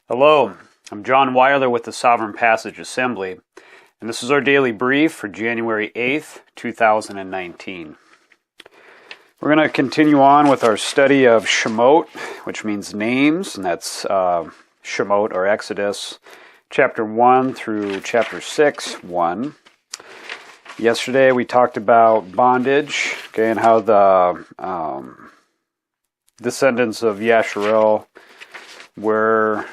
Hello, I'm John Weiler with the Sovereign Passage Assembly, and this is our daily brief for January 8th, 2019. We're going to continue on with our study of Shemoth, which means names, and that's Shemoth or Exodus, chapter 1 through chapter 6, 1. Yesterday we talked about bondage, and how the descendants of Yashar'el were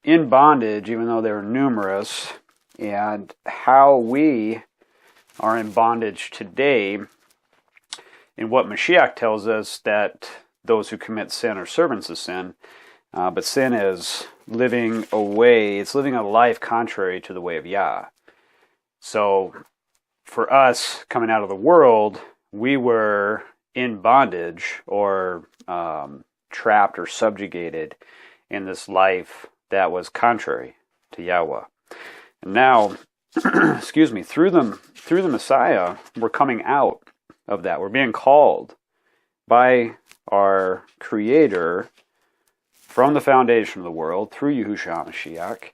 in bondage, even though they were numerous, and how we are in bondage today, in what Mashiach tells us that those who commit sin are servants of sin, but sin is living a life contrary to the way of Yah. So, for us, coming out of the world, we were in bondage, or trapped or subjugated in this life that was contrary to YAHUAH. And now, through the Messiah, we're coming out of that. We're being called by our Creator from the foundation of the world through Yahushua Mashiach.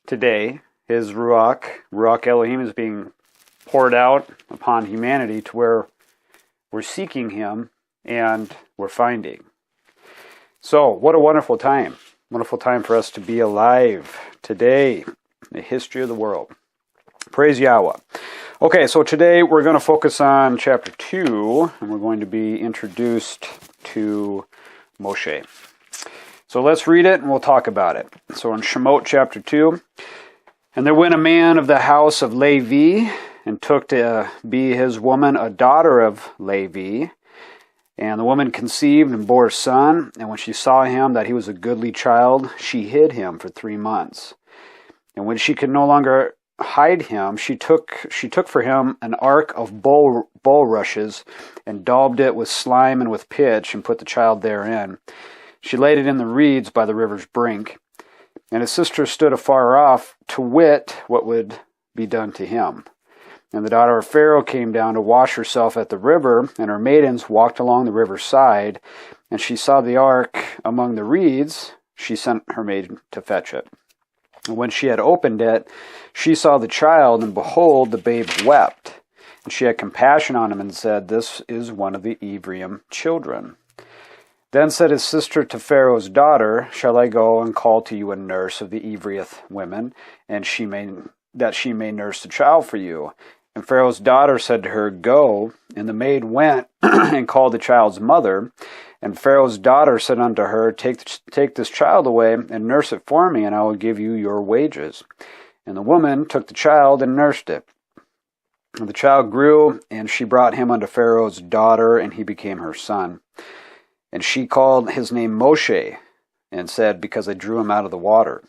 Today, His Ruach ELOHIYM is being poured out upon humanity to where we're seeking Him and we're finding. So, what a wonderful time. Wonderful time for us to be alive today, the history of the world. Praise YAHUAH. Okay, so today we're going to focus on chapter 2, and we're going to be introduced to Mosche. So let's read it, and we'll talk about it. So in Shemoth chapter 2, "And there went a man of the house of Levi, and took to be his woman a daughter of Levi. And the woman conceived and bore a son, and when she saw him that he was a goodly child, she hid him for 3 months. And when she could no longer hide him, she took for him an ark of bulrushes, and daubed it with slime and with pitch, and put the child therein. She laid it in the reeds by the river's brink. And his sister stood afar off, to wit what would be done to him. And the daughter of Pharaoh came down to wash herself at the river, and her maidens walked along the river's side. And she saw the ark among the reeds. She sent her maid to fetch it. And when she had opened it, she saw the child, and behold, the babe wept. And she had compassion on him, and said, This is one of the ELOHIYM children. Then said his sister to Pharaoh's daughter, Shall I go and call to you a nurse of the Ephraim women, and that she may nurse the child for you? And Pharaoh's daughter said to her, Go. And the maid went and called the child's mother. And Pharaoh's daughter said unto her, Take this child away, and nurse it for me, and I will give you your wages. And the woman took the child and nursed it. And the child grew, and she brought him unto Pharaoh's daughter, and he became her son. And she called his name Mosche, and said, Because I drew him out of the water.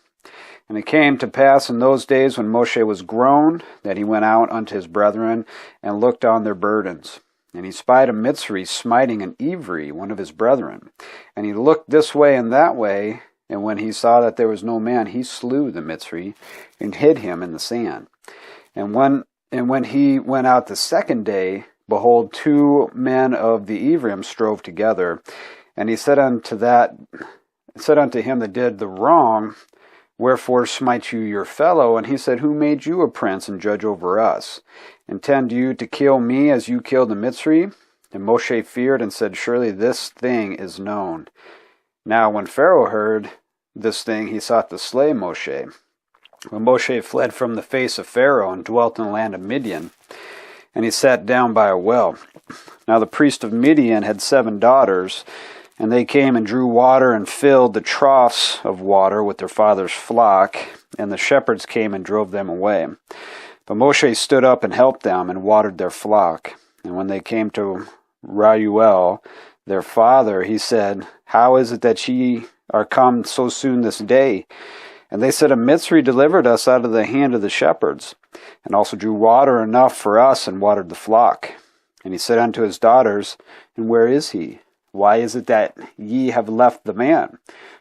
And it came to pass in those days when Mosche was grown, that he went out unto his brethren, and looked on their burdens. And he spied a Mitzri smiting an Ivri, one of his brethren. And he looked this way and that way, and when he saw that there was no man, he slew the Mitzri, and hid him in the sand. And when he went out the second day, behold, 2 men of the Ephraim strove together. And he said unto him that did the wrong, Wherefore smite you your fellow? And he said, Who made you a prince and judge over us? Intend you to kill me as you killed the Mitzri? And Mosche feared and said, Surely this thing is known. Now when Pharaoh heard this thing, he sought to slay Mosche. When Mosche fled from the face of Pharaoh and dwelt in the land of Midian, and he sat down by a well. Now the priest of Midian had 7 daughters, and they came and drew water and filled the troughs of water with their father's flock, and the shepherds came and drove them away. But Mosche stood up and helped them and watered their flock. And when they came to YAHUAH, their father, he said, How is it that ye are come so soon this day? And they said, A Mitzri delivered us out of the hand of the shepherds, and also drew water enough for us, and watered the flock. And he said unto his daughters, And where is he? Why is it that ye have left the man?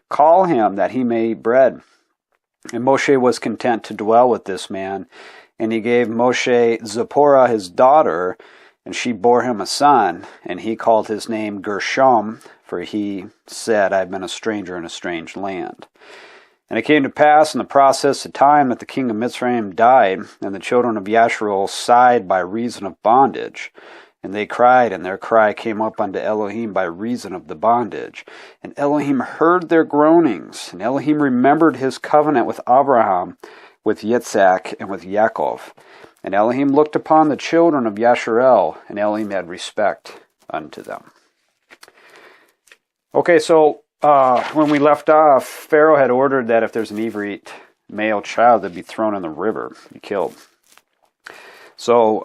Call him, that he may eat bread. And Mosche was content to dwell with this man, and he gave Mosche Zipporah his daughter, and she bore him a son, and he called his name Gershom, for he said, I have been a stranger in a strange land. And it came to pass in the process of time that the king of Mitzrayim died, and the children of Yashar'el sighed by reason of bondage. And they cried, and their cry came up unto ELOHIYM by reason of the bondage. And ELOHIYM heard their groanings, and ELOHIYM remembered his covenant with Abraham, with Yitzhak, and with Yaakov. And ELOHIYM looked upon the children of Yashar'el, and ELOHIYM had respect unto them. Okay, so when we left off, Pharaoh had ordered that if there's an Ivrite male child, they'd be thrown in the river, be killed. So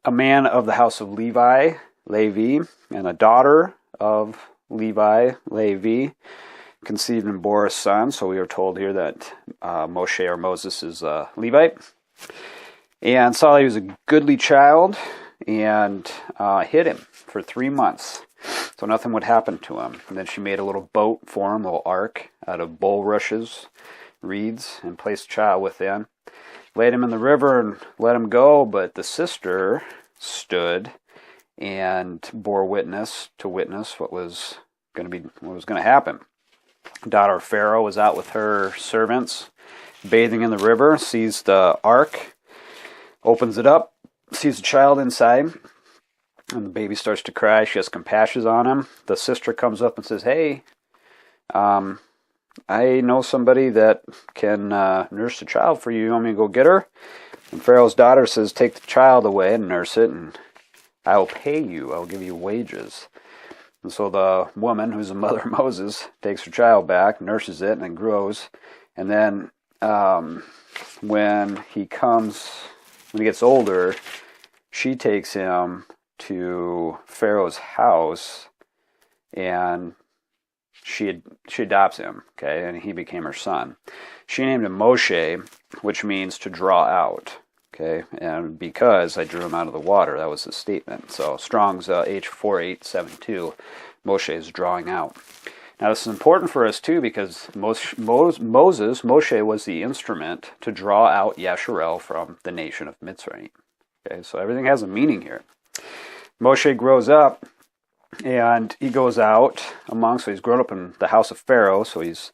a man of the house of Levi, and a daughter of Levi, conceived and bore a son. So we are told here that Mosche or Moses is a Levite. And saw he was a goodly child and hid him for 3 months. So nothing would happen to him. And then she made a little boat for him, a little ark, out of bulrushes, reeds, and placed the child within. Laid him in the river and let him go, but the sister stood and bore witness what was going to happen. Daughter of Pharaoh was out with her servants, bathing in the river, sees the ark, opens it up, sees the child inside. And the baby starts to cry. She has compassion on him. The sister comes up and says, "Hey, I know somebody that can nurse the child for you. You want me to go get her?" And Pharaoh's daughter says, "Take the child away and nurse it, and I will pay you. I will give you wages." And so the woman, who's the mother of Moses, takes her child back, nurses it, and it grows. And then when he gets older, she takes him to Pharaoh's house, and she adopts him, okay, and he became her son. She named him Mosche, which means to draw out, okay, and because I drew him out of the water, that was the statement. So Strong's H4872, Mosche is drawing out. Now this is important for us too, because Moshe was the instrument to draw out Yashar'el from the nation of Mitzrayim. Okay, so everything has a meaning here. Moshe grows up, and he goes out so he's grown up in the house of Pharaoh, so he's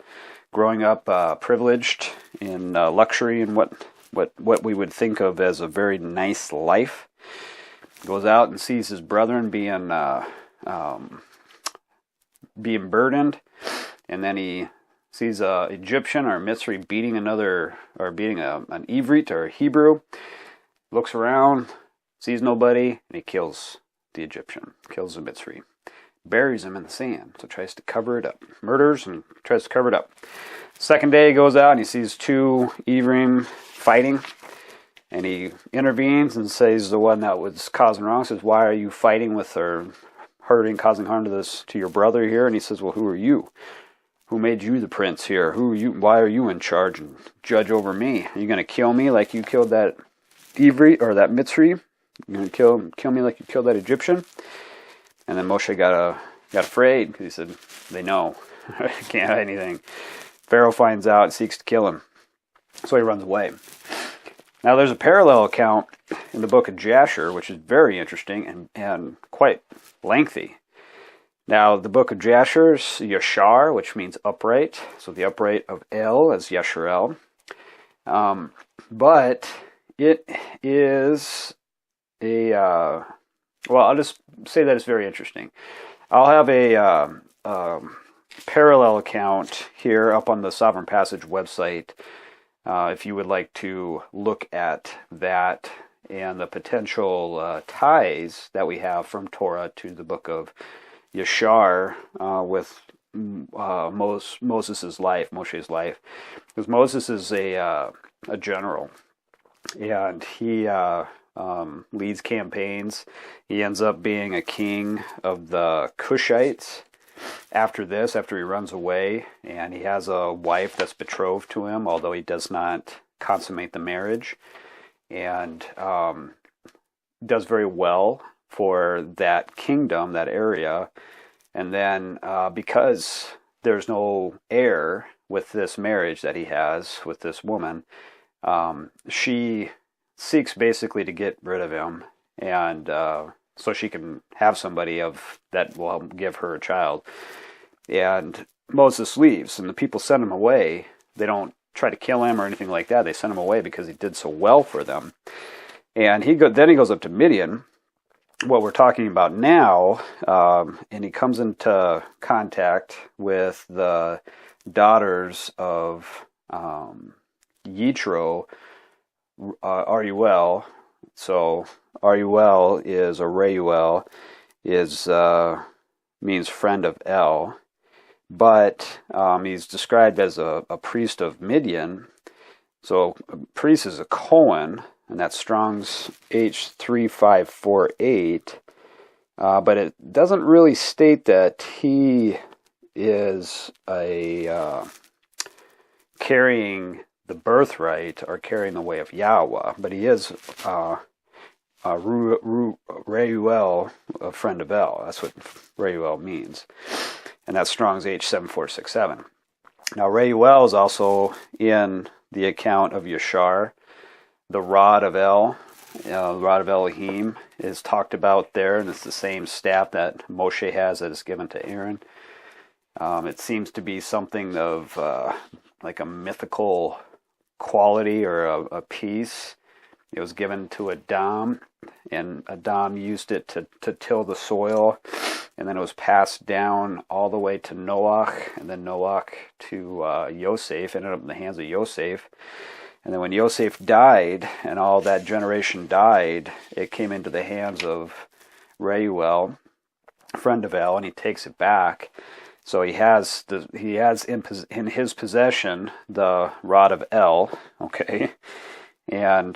growing up privileged in luxury and what we would think of as a very nice life. Goes out and sees his brethren being burdened, and then he sees an Egyptian or a Mitzri beating an Ivrite or a Hebrew, looks around, sees nobody, and he kills the Egyptian, kills the Mitzri, buries him in the sand, so tries to cover it up, murders and tries to cover it up. Second day he goes out and he sees 2 Ivrim fighting, and he intervenes and says the one that was causing wrong, says, "Why are you fighting with or causing harm to your brother here?" And he says, "Well, who are you? Who made you the prince here? Who are you? Why are you in charge and judge over me? Are you going to kill me like you killed that Ivri or that Mitzri? You're going to kill me like you killed that Egyptian?" And then Moshe got afraid, because he said, "They know. I can't hide anything." Pharaoh finds out and seeks to kill him, so he runs away. Now there's a parallel account in the book of Jasher, which is very interesting and quite lengthy. Now the book of Jasher is Yashar, which means upright, so the upright of El is Yashar'el. But it is I'll just say that it's very interesting. I'll have a parallel account here up on the Sovereign Passage website if you would like to look at that and the potential ties that we have from Torah to the book of Yashar with Moses' life, Moshe's life. Because Moses is a general, and he leads campaigns. He ends up being a king of the Cushites after he runs away, and he has a wife that's betrothed to him, although he does not consummate the marriage, and does very well for that kingdom, that area. And then because there's no heir with this marriage that he has with this woman, she seeks basically to get rid of him, and so she can have somebody that will give her a child. And Moses leaves, and the people send him away. They don't try to kill him or anything like that. They send him away because he did so well for them. And then he goes up to Midian, what we're talking about now, and he comes into contact with the daughters of Yitro, Reuel. So Reuel is, or Reuel is, means friend of El, but he's described as a priest of Midian. So a priest is a Cohen, and that's Strong's H3548, but it doesn't really state that he is carrying the birthright or carrying the way of YAHUAH, but he is Reuel, a friend of El. That's what Reuel means, and that's Strong's H7467. Now Reuel is also in the account of Yashar. The rod of El, the rod of ELOHIYM, is talked about there, and it's the same staff that Mosche has that is given to Aaron. It seems to be something of like a mythical quality or a piece. It was given to Adam, and Adam used it to till the soil, and then it was passed down all the way to Noah, and then Noah to Yosef, ended up in the hands of Yosef. And then when Yosef died, and all that generation died, it came into the hands of Reuel, friend of El, and he takes it back. So he has in his possession the rod of El, okay, and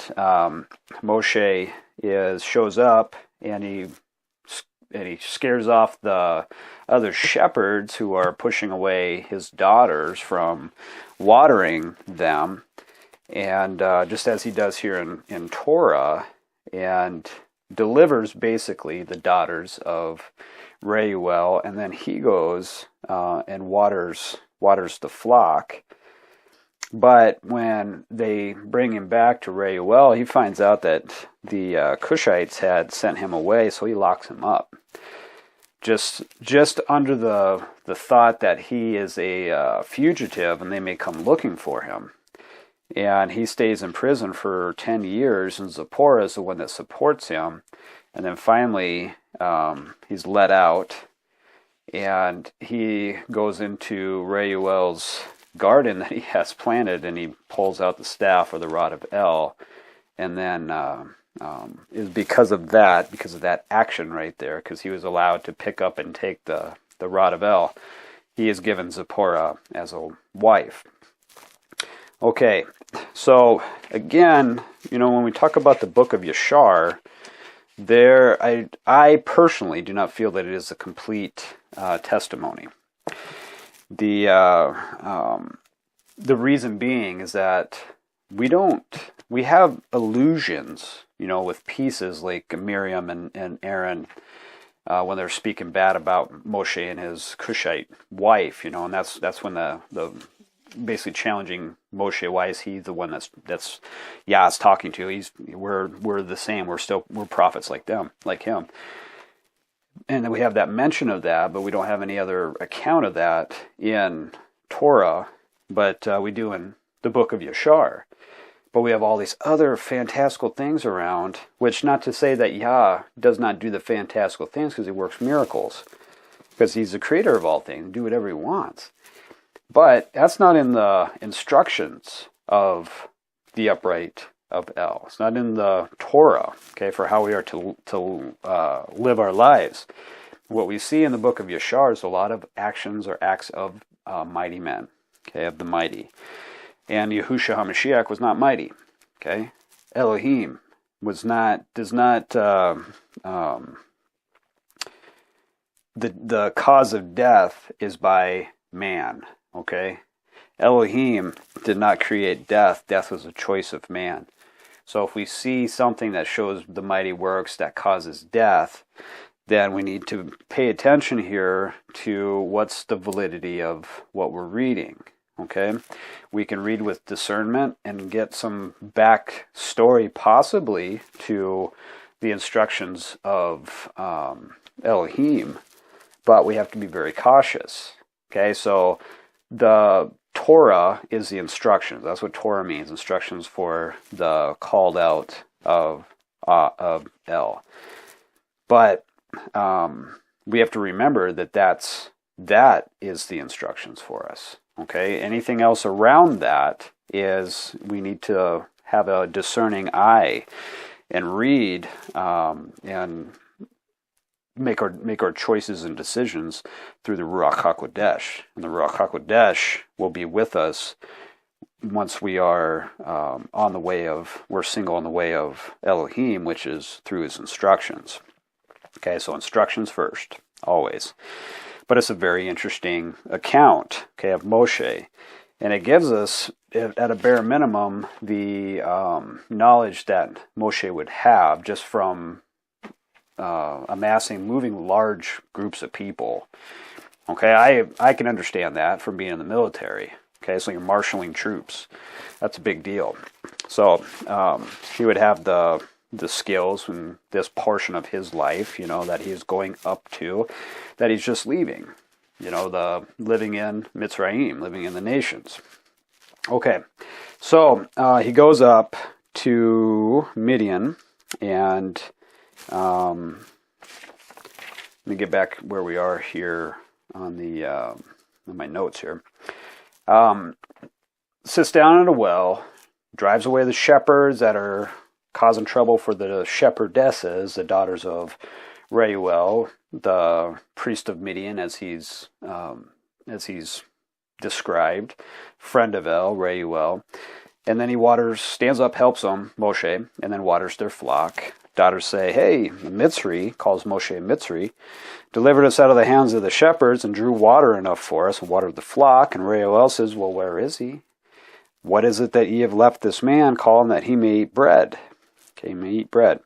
Moshe shows up, and he scares off the other shepherds who are pushing away his daughters from watering them. And just as he does here in Torah, and delivers basically the daughters of Reuel, and then he goes and waters the flock. But when they bring him back to Reuel, he finds out that the Cushites had sent him away, so he locks him up. Just under the thought that he is a fugitive and they may come looking for him. And he stays in prison for 10 years, and Zipporah is the one that supports him. And then finally, he's let out, and he goes into Reuel's garden that he has planted, and he pulls out the staff or the rod of El. And then is because of that action right there, because he was allowed to pick up and take the rod of El, he is given Zipporah as a wife. Okay, so again, when we talk about the book of Yashar, I personally do not feel that it is a complete testimony. The reason being is that we have allusions, with pieces like Miriam and Aaron when they're speaking bad about Moshe and his Cushite wife, and that's when the basically challenging Moshe. Why is he the one that's Yah's talking to? We're the same. We're prophets like him. And then we have that mention of that, but we don't have any other account of that in Torah. But we do in the book of Yashar. But we have all these other fantastical things around, which not to say that Yah does not do the fantastical things, because he works miracles, because he's the creator of all things, do whatever he wants. But that's not in the instructions of the upright of El. It's not in the Torah, okay, for how we are to live our lives. What we see in the book of Yashar is a lot of actions or acts of mighty men, okay, of the mighty. And Yahushua HaMashiach was not mighty, okay. ELOHIYM the cause of death is by man. Okay, ELOHIYM did not create death. Death was a choice of man. So if we see something that shows the mighty works that causes death, then we need to pay attention here to what's the validity of what we're reading. Okay, we can read with discernment and get some back story possibly to the instructions of ELOHIYM, but we have to be very cautious. Okay, so the Torah is the instructions. That's what Torah means, instructions for the called out of El. But we have to remember that that is the instructions for us. Okay, anything else around that is we need to have a discerning eye and read and make our choices and decisions through the Ruach HaKodesh. And the Ruach HaKodesh will be with us once we are we're single on the way of ELOHIYM, which is through his instructions. Okay, so instructions first, always. But it's a very interesting account, okay, of Mosche. And it gives us, at a bare minimum, the knowledge that Mosche would have just from moving large groups of people. Okay, I can understand that from being in the military. Okay, so you're marshaling troops. That's a big deal. So he would have the skills in this portion of his life, that he's going up to, that he's just leaving. The living in Mitzrayim, living in the nations. Okay, so he goes up to Midian, and let me get back where we are here on the on my notes here. Sits down at a well, drives away the shepherds that are causing trouble for the shepherdesses, the daughters of Reuel, the priest of Midian, as he's described, friend of Reuel, and then he stands up, helps them, Mosche, and then waters their flock. Daughters say, "Hey, the Mitzri," calls Mosche Mitzri, "delivered us out of the hands of the shepherds and drew water enough for us and watered the flock." And Reuel says, "Well, where is he? What is it that ye have left this man? Call him that he may eat bread." Okay, he may eat bread.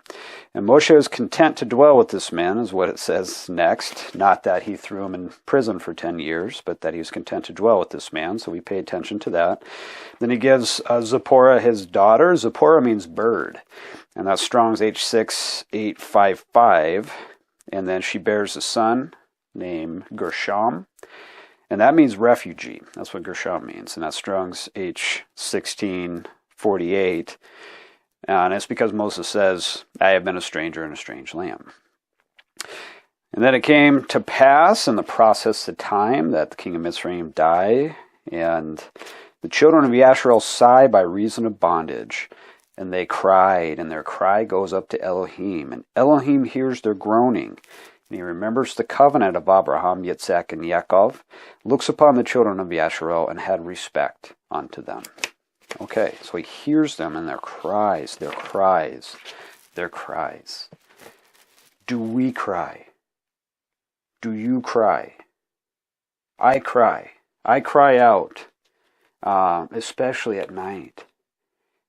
And Moshe is content to dwell with this man, is what it says next. Not that he threw him in prison for 10 years, but that he was content to dwell with this man. So we pay attention to that. Then he gives Zipporah his daughter. Zipporah means bird. And that's Strong's H6855. And then she bears a son named Gershom. And that means refugee. That's what Gershom means. And that's Strong's H1648. And it's because Moses says, "I have been a stranger in a strange land." And then it came to pass in the process of time that the king of Mitzrayim died, and the children of Yashar'el sighed by reason of bondage, and they cried, and their cry goes up to ELOHIYM, and ELOHIYM hears their groaning, and he remembers the covenant of Abraham, Yitzhak, and Yaakov, looks upon the children of Yashar'el, and had respect unto them. Okay, so he hears them and their cries, their cries, their cries. Do we cry? Do you cry? I cry. I cry out, especially at night,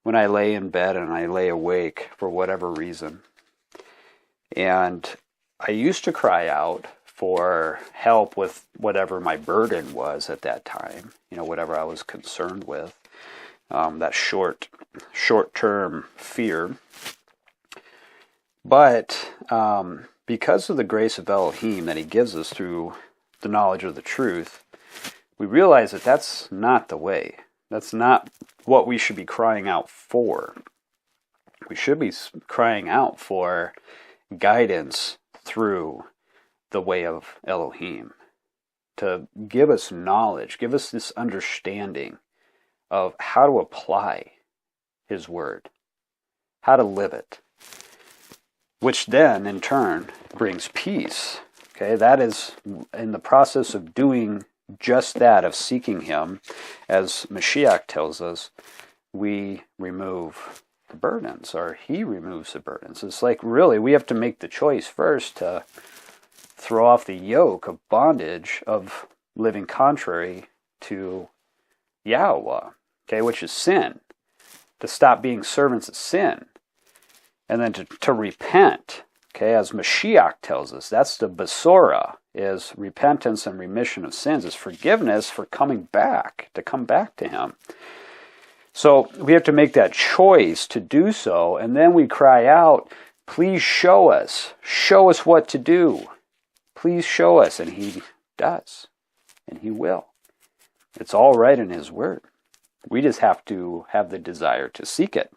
when I lay in bed and I lay awake for whatever reason. And I used to cry out for help with whatever my burden was at that time, whatever I was concerned with. That short-term fear. But because of the grace of ELOHIYM that he gives us through the knowledge of the truth, we realize that that's not the way. That's not what we should be crying out for. We should be crying out for guidance through the way of ELOHIYM, to give us knowledge, give us this understanding of how to apply his word, how to live it, which then in turn brings peace. Okay, that is in the process of doing just that, of seeking him, as Mashiach tells us, we remove the burdens, or he removes the burdens. It's like, really, we have to make the choice first to throw off the yoke of bondage of living contrary to YAHUAH. Okay, which is sin, to stop being servants of sin, and then to repent. Okay, as Mashiach tells us, that's the Besorah, is repentance and remission of sins, is forgiveness for coming back, to come back to him. So we have to make that choice to do so, and then we cry out, "Please show us what to do. Please show us," and he does. and he will. It's all right in his word. We just have to have the desire to seek it.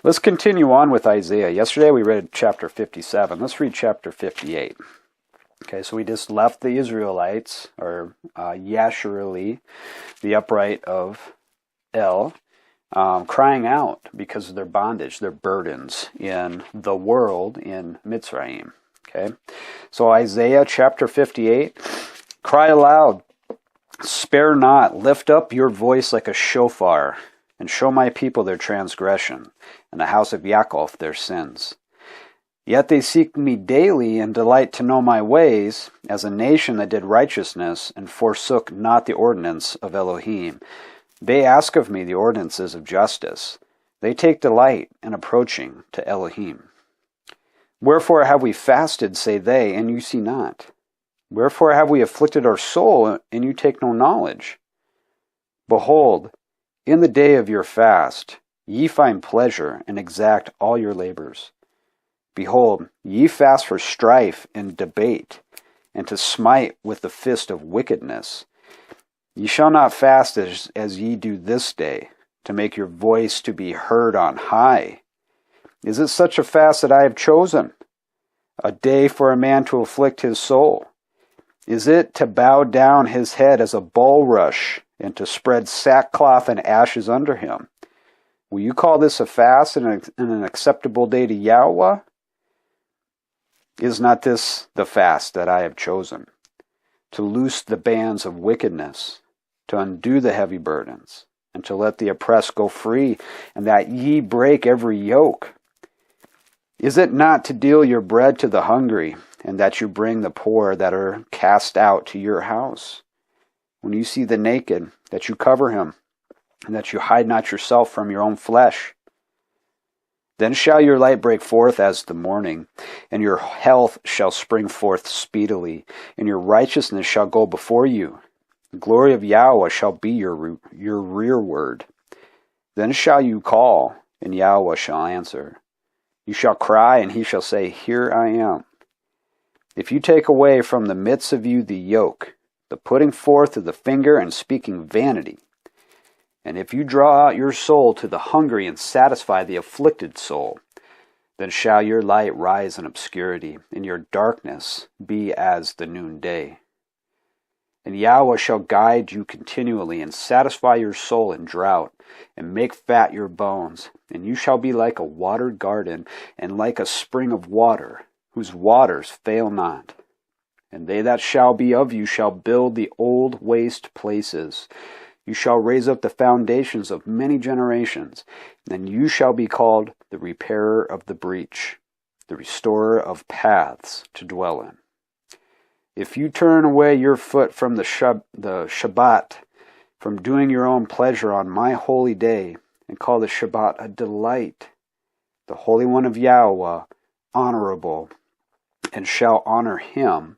Let's continue on with Isaiah. Yesterday we read chapter 57. Let's read chapter 58. Okay, so we just left the Israelites, or Yashar'el, the upright of El, crying out because of their bondage, their burdens in the world in Mitzrayim. Okay, so Isaiah chapter 58, cry aloud, spare not, lift up your voice like a shofar, and show my people their transgression, and the house of Yaakov their sins. Yet they seek me daily and delight to know my ways, as a nation that did righteousness and forsook not the ordinance of ELOHIYM. They ask of me the ordinances of justice. They take delight in approaching to ELOHIYM. Wherefore have we fasted, say they, and you see not? Wherefore have we afflicted our soul, and you take no knowledge? Behold, in the day of your fast, ye find pleasure, and exact all your labors. Behold, ye fast for strife and debate, and to smite with the fist of wickedness. Ye shall not fast as ye do this day, to make your voice to be heard on high. Is it such a fast that I have chosen? A day for a man to afflict his soul? Is it to bow down his head as a bulrush, and to spread sackcloth and ashes under him? Will you call this a fast and an acceptable day to YAHUAH? Is not this the fast that I have chosen? To loose the bands of wickedness, to undo the heavy burdens, and to let the oppressed go free, and that ye break every yoke. Is it not to deal your bread to the hungry, and that you bring the poor that are cast out to your house? When you see the naked, that you cover him, and that you hide not yourself from your own flesh? Then shall your light break forth as the morning, and your health shall spring forth speedily, and your righteousness shall go before you. The glory of YAHUAH shall be your rearward. Then shall you call, and YAHUAH shall answer. You shall cry, and he shall say, Here I am. If you take away from the midst of you the yoke, the putting forth of the finger and speaking vanity, and if you draw out your soul to the hungry and satisfy the afflicted soul, then shall your light rise in obscurity, and your darkness be as the noonday. And YAHUAH shall guide you continually, and satisfy your soul in drought, and make fat your bones. And you shall be like a watered garden, and like a spring of water, whose waters fail not. And they that shall be of you shall build the old waste places. You shall raise up the foundations of many generations, and you shall be called the repairer of the breach, the restorer of paths to dwell in. If you turn away your foot from the Shabbat, from doing your own pleasure on my holy day, and call the Shabbat a delight, the Holy One of YAHUAH honorable, and shall honor him,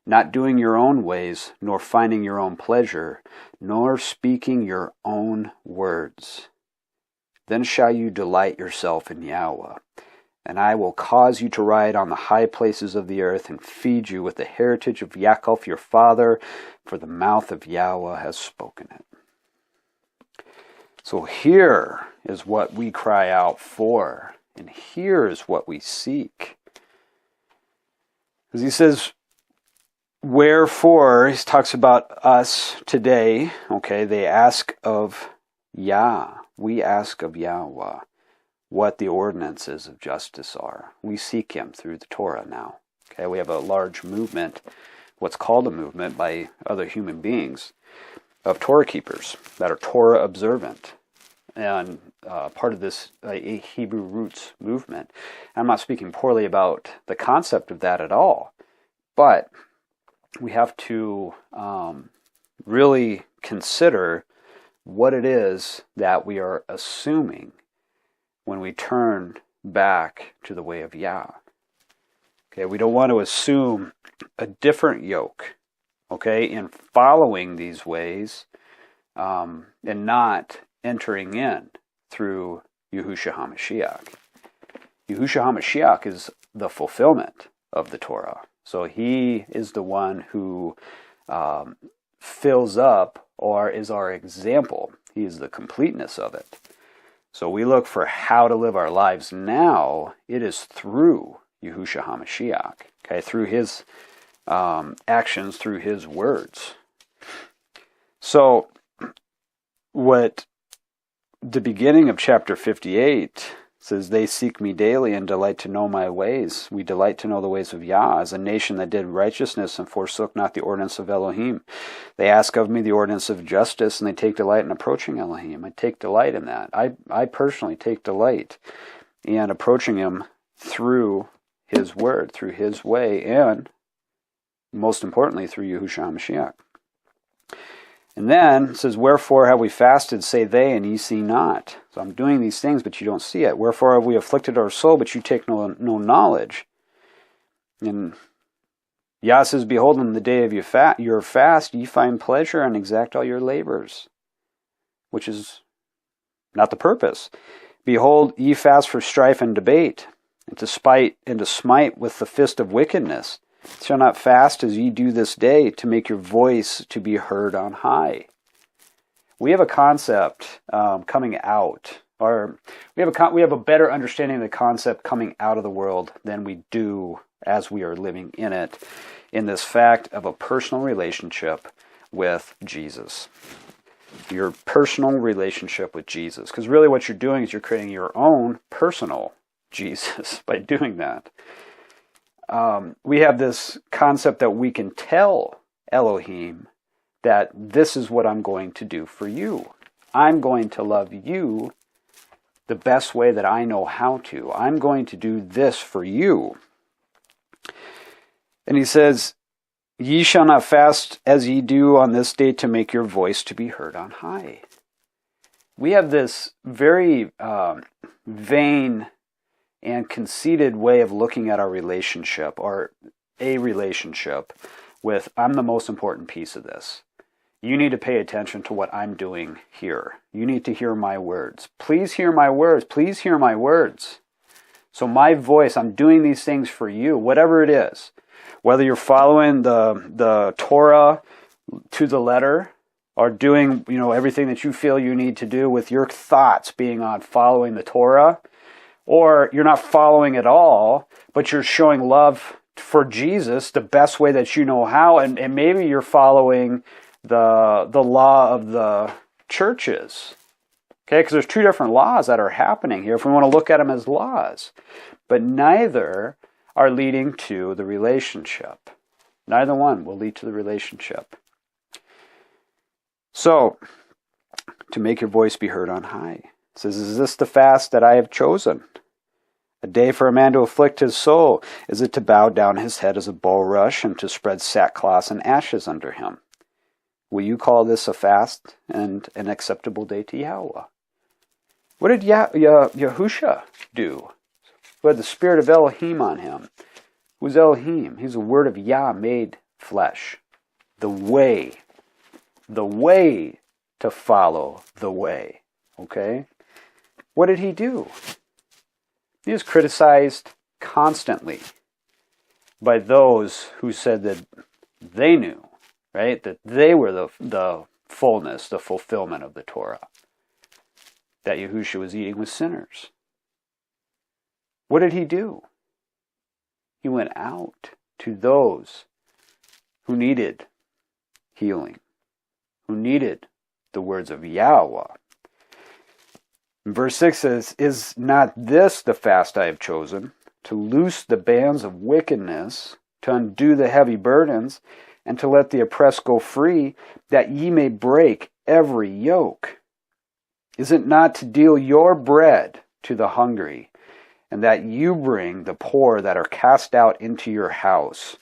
not doing your own ways, nor finding your own pleasure, nor speaking your own words, then shall you delight yourself in YAHUAH. And I will cause you to ride on the high places of the earth, and feed you with the heritage of Yaakov your father, for the mouth of YAHUAH has spoken it. So here is what we cry out for, and here is what we seek. As he says, wherefore, he talks about us today, okay, they ask of Yah, we ask of YAHUAH, what the ordinances of justice are. We seek him through the Torah now. Okay, we have a large movement, what's called a movement by other human beings, of Torah keepers that are Torah observant, and part of this a Hebrew roots movement. I'm not speaking poorly about the concept of that at all, but we have to really consider what it is that we are assuming when we turn back to the way of Yah. Okay, we don't want to assume a different yoke, okay, in following these ways and not entering in through Yahushua HaMashiach. Yahushua HaMashiach is the fulfillment of the Torah. So he is the one who fills up or is our example. He is the completeness of it. So we look for how to live our lives now. It is through Yahushua HaMashiach, okay, through his actions, through his words. So what the beginning of chapter 58 says, they seek me daily and delight to know my ways. We delight to know the ways of Yah, as a nation that did righteousness and forsook not the ordinance of ELOHIYM. They ask of me the ordinance of justice, and they take delight in approaching ELOHIYM. I take delight in that. I personally take delight in approaching him through his word, through his way, and most importantly, through Yahushua HaMashiach. And then it says, wherefore have we fasted, say they, and ye see not. So I'm doing these things, but you don't see it. Wherefore have we afflicted our soul, but you take no knowledge. And Yah says, behold, in the day of your fast, ye find pleasure and exact all your labors, which is not the purpose. Behold, ye fast for strife and debate, and to smite with the fist of wickedness. Shall not fast as ye do this day, to make your voice to be heard on high. We have a concept coming out, or we have a better understanding of the concept coming out of the world than we do as we are living in it, in this fact of a personal relationship with Jesus. Your personal relationship with Jesus. Because really what you're doing is you're creating your own personal Jesus by doing that. We have this concept that we can tell Elohim that this is what I'm going to do for you. I'm going to love you the best way that I know how to. I'm going to do this for you. And he says, ye shall not fast as ye do on this day, to make your voice to be heard on high. We have this very vain and conceited way of looking at our relationship, or a relationship, with, I'm the most important piece of this. You need to pay attention to what I'm doing here. You need to hear my words. Please hear my words. Please hear my words. So my voice, I'm doing these things for you, whatever it is. Whether you're following the Torah to the letter, or doing, everything that you feel you need to do with your thoughts being on following the Torah, or you're not following at all, but you're showing love for Jesus the best way that you know how, and maybe you're following the law of the churches. Okay, because there's two different laws that are happening here, if we want to look at them as laws. But neither are leading to the relationship. Neither one will lead to the relationship. So, to make your voice be heard on high. It says, is this the fast that I have chosen? A day for a man to afflict his soul. Is it to bow down his head as a bulrush, and to spread sackcloth and ashes under him? Will you call this a fast and an acceptable day to YAHUAH? What did Yahushua do? Who had the spirit of ELOHIYM on him? Who's ELOHIYM? He's the word of Yah made flesh. The way to follow the way. Okay? What did he do? He was criticized constantly by those who said that they knew, right? That they were the fullness, the fulfillment of the Torah. That Yahushua was eating with sinners. What did he do? He went out to those who needed healing, who needed the words of YAHUAH. Verse 6 says, is not this the fast I have chosen, to loose the bands of wickedness, to undo the heavy burdens, and to let the oppressed go free, that ye may break every yoke? Is it not to deal your bread to the hungry, and that you bring the poor that are cast out into your house?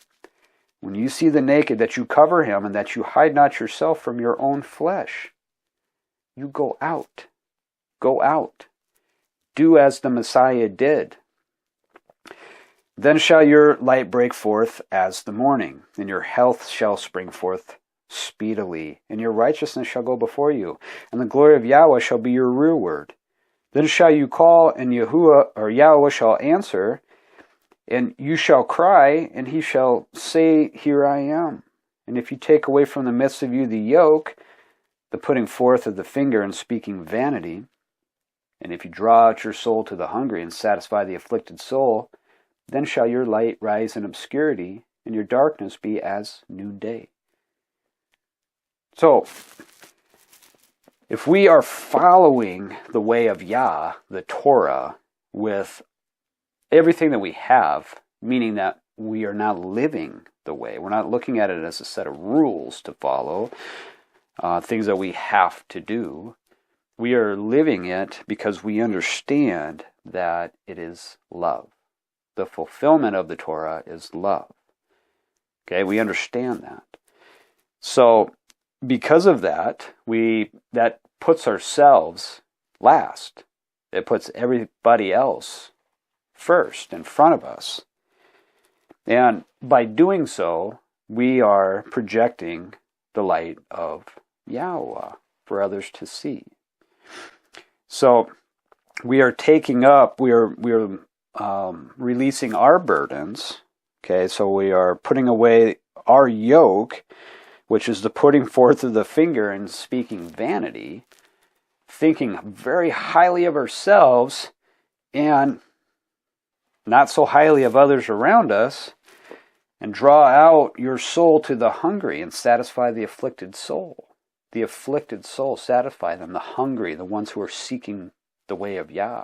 When you see the naked, that you cover him, and that you hide not yourself from your own flesh? You go out. Go out. Do as the Messiah did. Then shall your light break forth as the morning, and your health shall spring forth speedily, and your righteousness shall go before you, and the glory of YAHUAH shall be your rearward. Then shall you call, and YAHUAH shall answer, and you shall cry, and he shall say, here I am. And if you take away from the midst of you the yoke, the putting forth of the finger and speaking vanity, and if you draw out your soul to the hungry and satisfy the afflicted soul, then shall your light rise in obscurity, and your darkness be as noonday. So, if we are following the way of Yah, the Torah, with everything that we have, meaning that we are not living the way, we're not looking at it as a set of rules to follow, things that we have to do, we are living it because we understand that it is love. The fulfillment of the Torah is love. Okay, we understand that. So, because of that, that puts ourselves last. It puts everybody else first in front of us. And by doing so, we are projecting the light of YAHUAH for others to see. So we are taking up, we are releasing our burdens. Okay, so we are putting away our yoke, which is the putting forth of the finger and speaking vanity, thinking very highly of ourselves and not so highly of others around us, and draw out your soul to the hungry and satisfy the afflicted soul. The afflicted soul, satisfy them, the hungry, the ones who are seeking the way of Yah,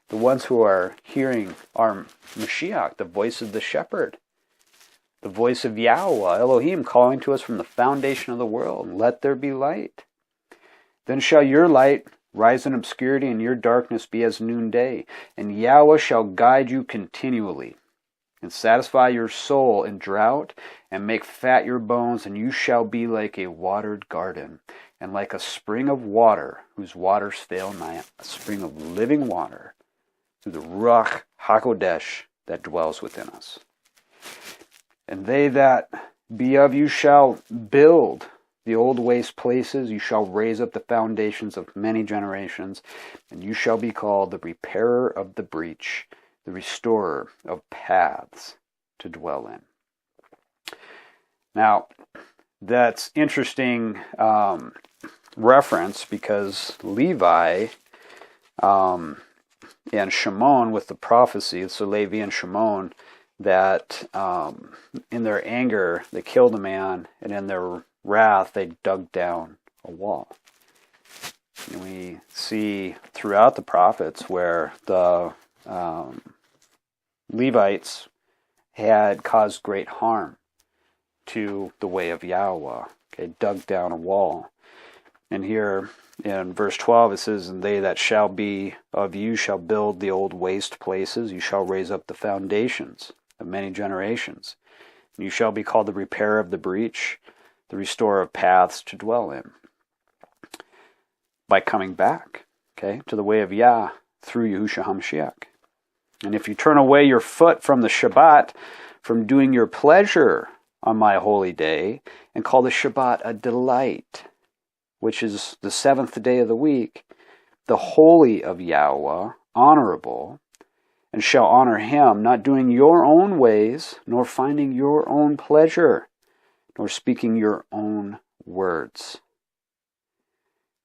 the ones who are hearing our Mashiach, the voice of the shepherd, the voice of YAHUAH, ELOHIYM, calling to us from the foundation of the world, let there be light. Then shall your light rise in obscurity, and your darkness be as noonday. And YAHUAH shall guide you continually, and satisfy your soul in drought, and make fat your bones, and you shall be like a watered garden, and like a spring of water, whose waters fail not, a spring of living water, through the Ruach HaKodesh that dwells within us. And they that be of you shall build the old waste places, you shall raise up the foundations of many generations, and you shall be called the repairer of the breach, the restorer of paths to dwell in. Now, that's interesting reference, because Levi and Shimon with the prophecy, so Levi and Shimon, that in their anger they killed a man, and in their wrath they dug down a wall. And we see throughout the prophets where the Levites had caused great harm to the way of YAHUAH. Okay, dug down a wall. And here in verse 12 it says, and they that shall be of you shall build the old waste places, you shall raise up the foundations of many generations. And you shall be called the repairer of the breach, the restorer of paths to dwell in. By coming back, okay, to the way of Yah through Yahushua HaMashiach. And if you turn away your foot from the Shabbat, from doing your pleasure on my holy day, and call the Shabbat a delight, which is the seventh day of the week, the holy of YAHUAH, honorable, and shall honor him, not doing your own ways, nor finding your own pleasure, nor speaking your own words.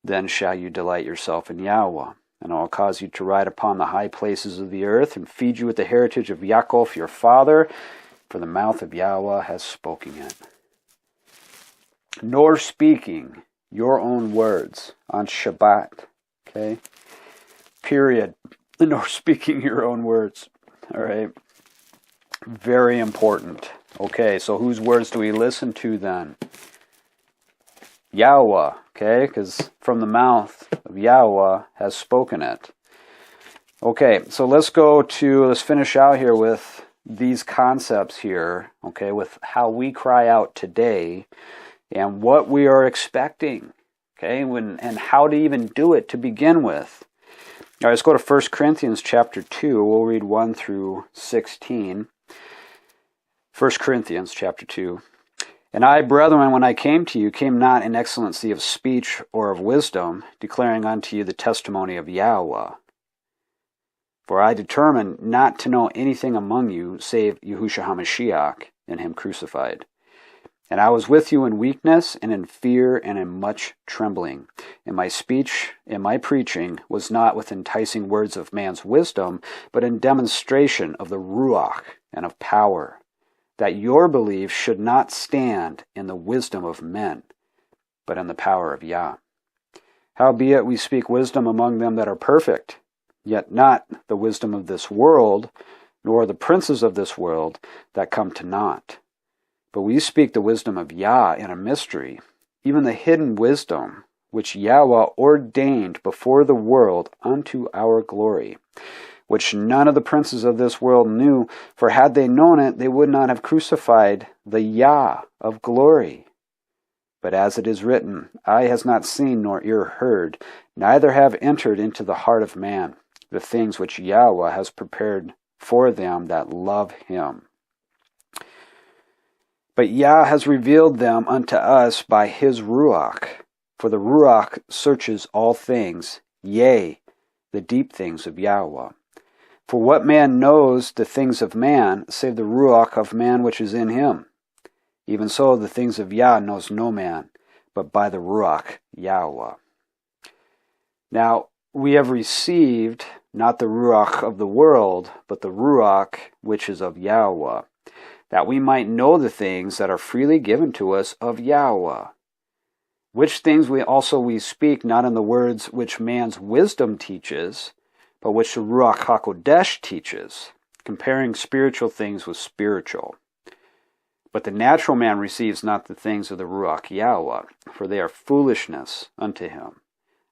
Then shall you delight yourself in YAHUAH, and I will cause you to ride upon the high places of the earth, and feed you with the heritage of Yaakov your father, for the mouth of YAHUAH has spoken it. Nor speaking your own words on Shabbat, okay? Period. Nor speaking your own words, all right? Very important. Okay, so whose words do we listen to then? YAHUAH, okay? Because from the mouth of YAHUAH has spoken it. Okay, so let's finish out here with these concepts here, okay, with how we cry out today and what we are expecting, okay, and how to even do it to begin with. All right, let's go to 1 Corinthians chapter 2. We'll read 1 through 16. 1 Corinthians chapter 2. And I, brethren, when I came to you, came not in excellency of speech or of wisdom, declaring unto you the testimony of YAHUAH. For I determined not to know anything among you, save Yahushua HaMashiach and him crucified. And I was with you in weakness and in fear and in much trembling. And my speech and my preaching was not with enticing words of man's wisdom, but in demonstration of the Ruach and of power, that your belief should not stand in the wisdom of men, but in the power of Yah. Howbeit we speak wisdom among them that are perfect, yet not the wisdom of this world, nor the princes of this world that come to naught. But we speak the wisdom of Yah in a mystery, even the hidden wisdom, which YAHUAH ordained before the world unto our glory, which none of the princes of this world knew, for had they known it, they would not have crucified the Yah of glory. But as it is written, eye has not seen nor ear heard, neither have entered into the heart of man the things which YAHUAH has prepared for them that love him. But Yah has revealed them unto us by his Ruach, for the Ruach searches all things, yea, the deep things of YAHUAH. For what man knows the things of man, save the Ruach of man which is in him? Even so the things of Yah knows no man, but by the Ruach YAHUAH. Now we have received not the Ruach of the world, but the Ruach which is of YAHUAH, that we might know the things that are freely given to us of YAHUAH. Which things we speak not in the words which man's wisdom teaches, but which the Ruach HaKodesh teaches, comparing spiritual things with spiritual. But the natural man receives not the things of the Ruach YAHUAH, for they are foolishness unto him.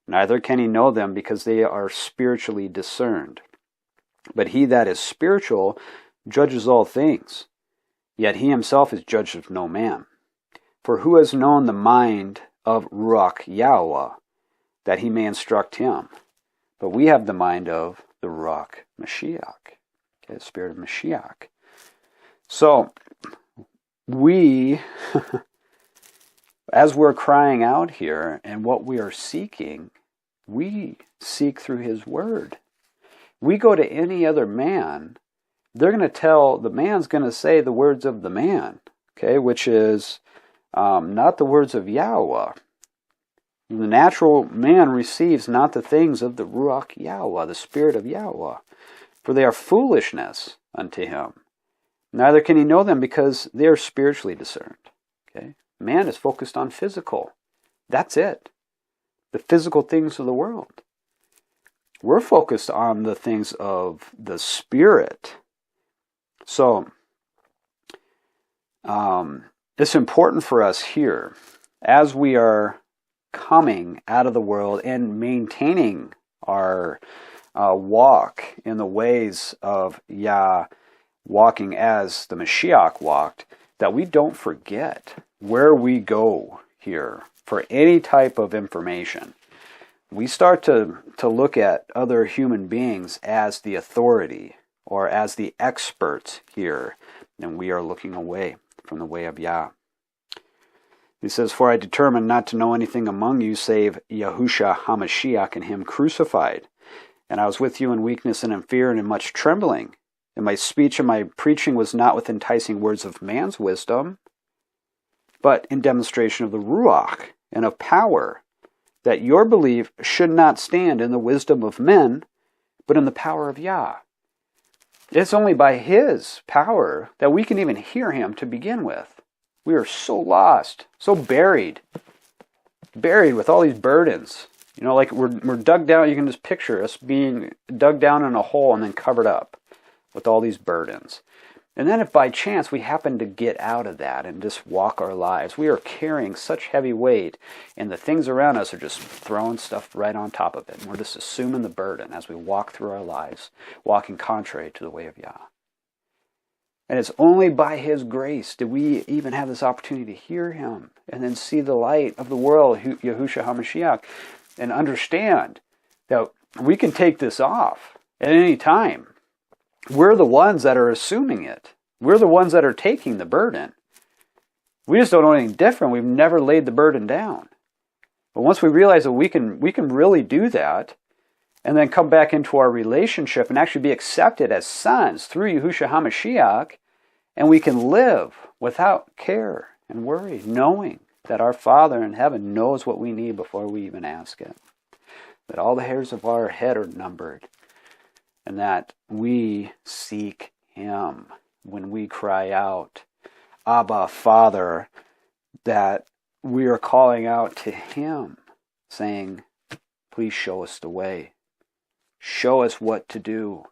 Neither can he know them, because they are spiritually discerned. But he that is spiritual judges all things, yet he himself is judged of no man. For who has known the mind of Ruach YAHUAH, that he may instruct him? But we have the mind of the Ruach Mashiach, the spirit of Mashiach. So, we, as we're crying out here, and what we are seeking, we seek through his word. We go to any other man, they're going to tell, the man's going to say the words of the man, okay, which is not the words of YAHUAH. The natural man receives not the things of the Ruach YAHUAH, the spirit of YAHUAH, for they are foolishness unto him. Neither can he know them, because they are spiritually discerned. Okay? Man is focused on physical. That's it. The physical things of the world. We're focused on the things of the spirit. So, it's important for us here, as we are coming out of the world and maintaining our walk in the ways of Yah, walking as the Mashiach walked, that we don't forget where we go here for any type of information. We start to look at other human beings as the authority or as the experts here, and we are looking away from the way of Yah. He says, for I determined not to know anything among you save Yahushua HaMashiach and him crucified. And I was with you in weakness and in fear and in much trembling. And my speech and my preaching was not with enticing words of man's wisdom, but in demonstration of the Ruach and of power, that your belief should not stand in the wisdom of men, but in the power of Yah. It's only by his power that we can even hear him to begin with. We are so lost, so buried with all these burdens. You know, like we're dug down. You can just picture us being dug down in a hole and then covered up with all these burdens. And then if by chance we happen to get out of that and just walk our lives, we are carrying such heavy weight, and the things around us are just throwing stuff right on top of it. And we're just assuming the burden as we walk through our lives, walking contrary to the way of Yah. And it's only by his grace do we even have this opportunity to hear him and then see the light of the world, Yahushua HaMashiach, and understand that we can take this off at any time. We're the ones that are assuming it. We're the ones that are taking the burden. We just don't know anything different. We've never laid the burden down. But once we realize that we can really do that, and then come back into our relationship and actually be accepted as sons through Yahushua HaMashiach, and we can live without care and worry, knowing that our Father in heaven knows what we need before we even ask it. That all the hairs of our head are numbered, and that we seek Him when we cry out, Abba, Father, that we are calling out to Him, saying, please show us the way. Show us what to do.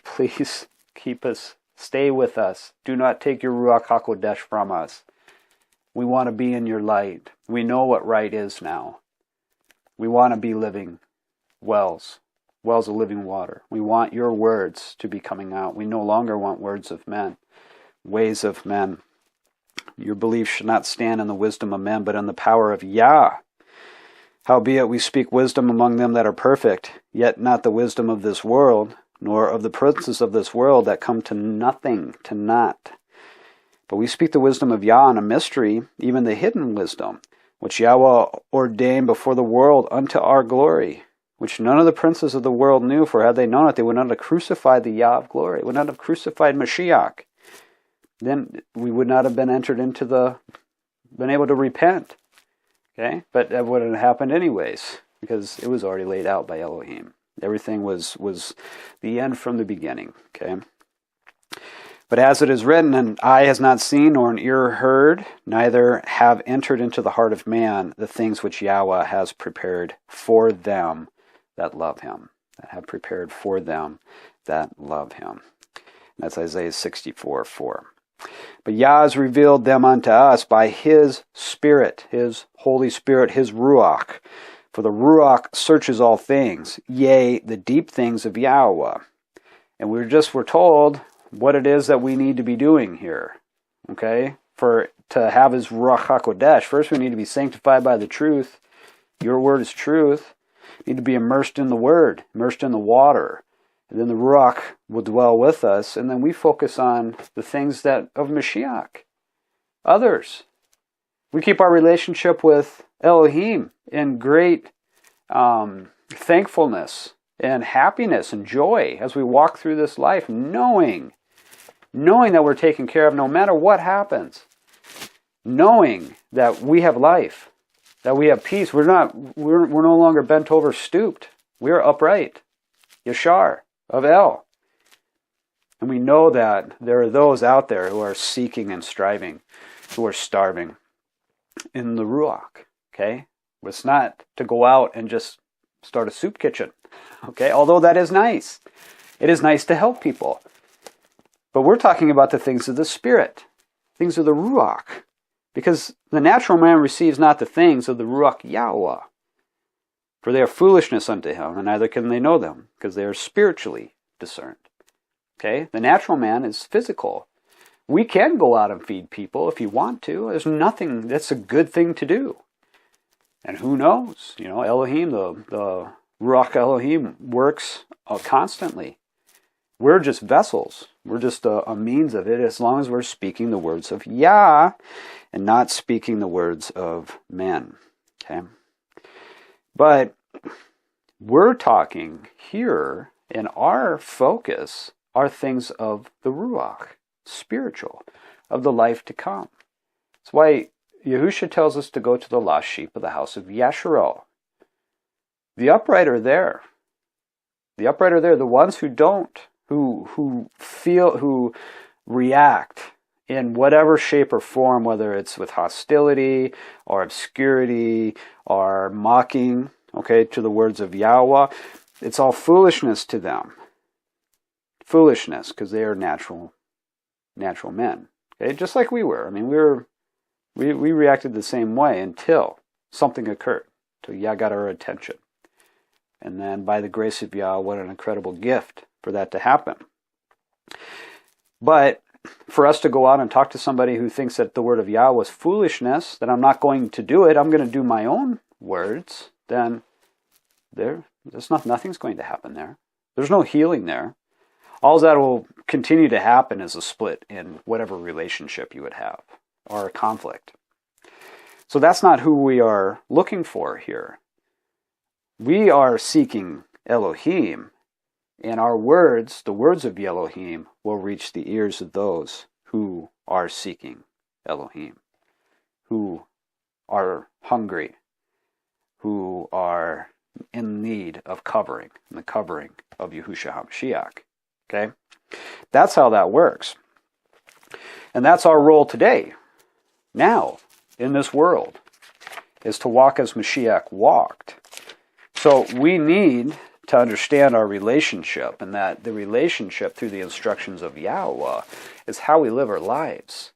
Please keep us, stay with us. Do not take your Ruach HaKodesh from us. We want to be in your light. We know what right is now. We want to be living wells of living water. We want your words to be coming out. We no longer want words of men, ways of men. Your belief should not stand in the wisdom of men, but in the power of Yah. Howbeit we speak wisdom among them that are perfect, yet not the wisdom of this world, nor of the princes of this world that come to nothing, to naught. But we speak the wisdom of Yah in a mystery, even the hidden wisdom, which YAHUAH ordained before the world unto our glory, which none of the princes of the world knew, for had they known it, they would not have crucified the Yah of glory, would not have crucified Mashiach. Then we would not have been able to repent. Okay? But that wouldn't have happened anyways, because it was already laid out by ELOHIYM. Everything was the end from the beginning. Okay? But as it is written, an eye has not seen, nor an ear heard, neither have entered into the heart of man the things which YAHUAH has prepared for them that love Him. That have prepared for them that love Him. That's Isaiah 64:4. But Yah has revealed them unto us by His Spirit, His Holy Spirit, His Ruach. For the Ruach searches all things, yea, the deep things of YAHUAH. And we're told what it is that we need to be doing here. Okay? To have His Ruach HaKodesh, first we need to be sanctified by the truth. Your word is truth. We need to be immersed in the Word, immersed in the water. And then the Ruach will dwell with us, and then we focus on the things of Mashiach. Others. We keep our relationship with ELOHIYM in great thankfulness and happiness and joy as we walk through this life, knowing that we're taken care of no matter what happens. Knowing that we have life, that we have peace. We're no longer bent over, stooped. We are upright. Yashar'el. And we know that there are those out there who are seeking and striving, who are starving in the Ruach. Okay? It's not to go out and just start a soup kitchen. Okay? Although that is nice. It is nice to help people. But we're talking about the things of the Spirit, things of the Ruach. Because the natural man receives not the things of the Ruach YAHUAH. For they are foolishness unto him, and neither can they know them, because they are spiritually discerned. Okay? The natural man is physical. We can go out and feed people if you want to. There's nothing, that's a good thing to do. And who knows? ELOHIYM, the Ruach ELOHIYM works constantly. We're just vessels. We're just a means of it as long as we're speaking the words of Yah and not speaking the words of men. Okay? But we're talking here, in our focus, are things of the Ruach, spiritual, of the life to come. That's why Yahusha tells us to go to the lost sheep of the house of Yashar'el. The upright are there. The upright are there. The ones who don't, who feel, who react in whatever shape or form, whether it's with hostility or obscurity or mocking, okay, to the words of YAHUAH, it's all foolishness to them. Foolishness, because they are natural men. Okay, just like we were. I mean, we reacted the same way until something occurred, till Yah got our attention. And then by the grace of Yah, what an incredible gift for that to happen. But for us to go out and talk to somebody who thinks that the word of Yah was foolishness, that I'm not going to do it, I'm going to do my own words, then nothing's going to happen there. There's no healing there. All that will continue to happen is a split in whatever relationship you would have, or a conflict. So that's not who we are looking for here. We are seeking ELOHIYM, and our words, the words of ELOHIYM, will reach the ears of those who are seeking ELOHIYM, who are hungry, who are in need of covering, and the covering of Yahushua HaMashiach. Okay? That's how that works. And that's our role today, now, in this world, is to walk as Mashiach walked. So we need to understand our relationship, and that the relationship through the instructions of YAHUAH is how we live our lives.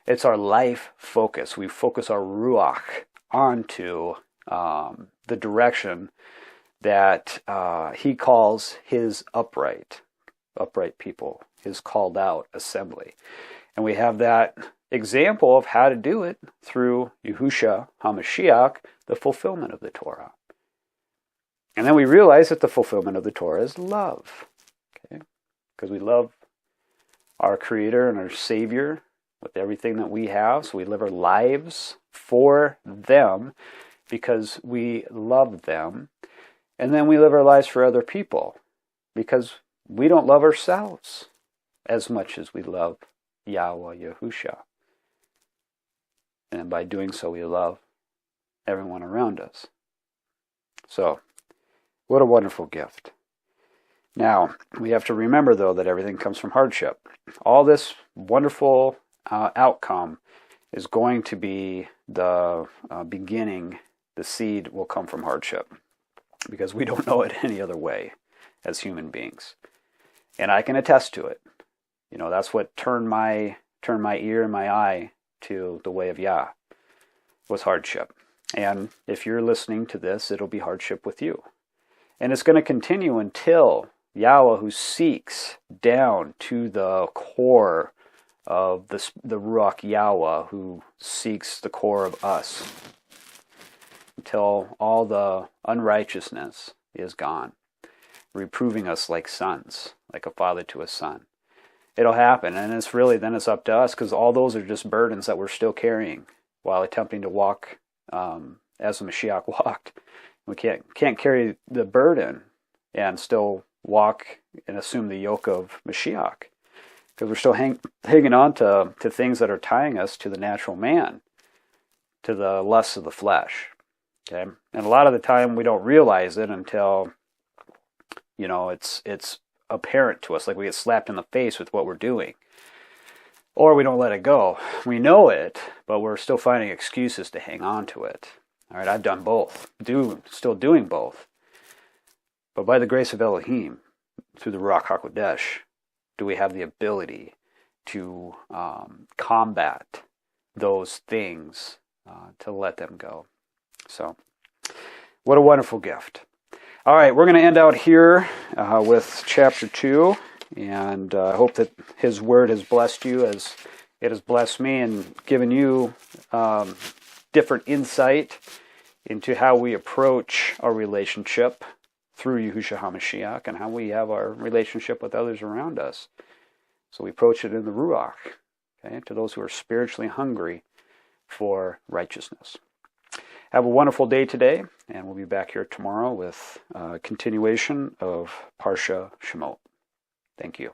It's our life focus. We focus our ruach onto the direction that he calls his upright people, his called out assembly. And we have that example of how to do it through Yahushua HaMashiach, the fulfillment of the Torah. And then we realize that the fulfillment of the Torah is love. Okay? Because we love our Creator and our Savior with everything that we have. So we live our lives for them because we love them. And then we live our lives for other people because we don't love ourselves as much as we love YAHUAH Yahusha. And by doing so, we love everyone around us. So, what a wonderful gift. Now, we have to remember, though, that everything comes from hardship. All this wonderful outcome is going to be the beginning. The seed will come from hardship because we don't know it any other way as human beings. And I can attest to it. You know, that's what turned my ear and my eye to the way of Yah, was hardship. And if you're listening to this, it'll be hardship with you. And it's going to continue until YAHUAH, who seeks down to the core of the Ruach YAHUAH, who seeks the core of us, until all the unrighteousness is gone, reproving us like sons, like a father to a son. It'll happen, and then it's up to us, because all those are just burdens that we're still carrying while attempting to walk as the Mashiach walked. We can't carry the burden and still walk and assume the yoke of Mashiach, because we're still hanging on to things that are tying us to the natural man, to the lusts of the flesh. Okay, and a lot of the time we don't realize it until, you know, it's apparent to us, like we get slapped in the face with what we're doing, or we don't let it go. We know it, but we're still finding excuses to hang on to it. All right, I've done both, still doing both. But by the grace of ELOHIYM, through the Ruach HaKodesh, do we have the ability to combat those things, to let them go. So, what a wonderful gift. All right, we're going to end out here with chapter 2, and I hope that his word has blessed you as it has blessed me and given you different insight into how we approach our relationship through Yahushua HaMashiach and how we have our relationship with others around us. So we approach it in the Ruach, okay, to those who are spiritually hungry for righteousness. Have a wonderful day today, and we'll be back here tomorrow with a continuation of Parashah Shemoth. Thank you.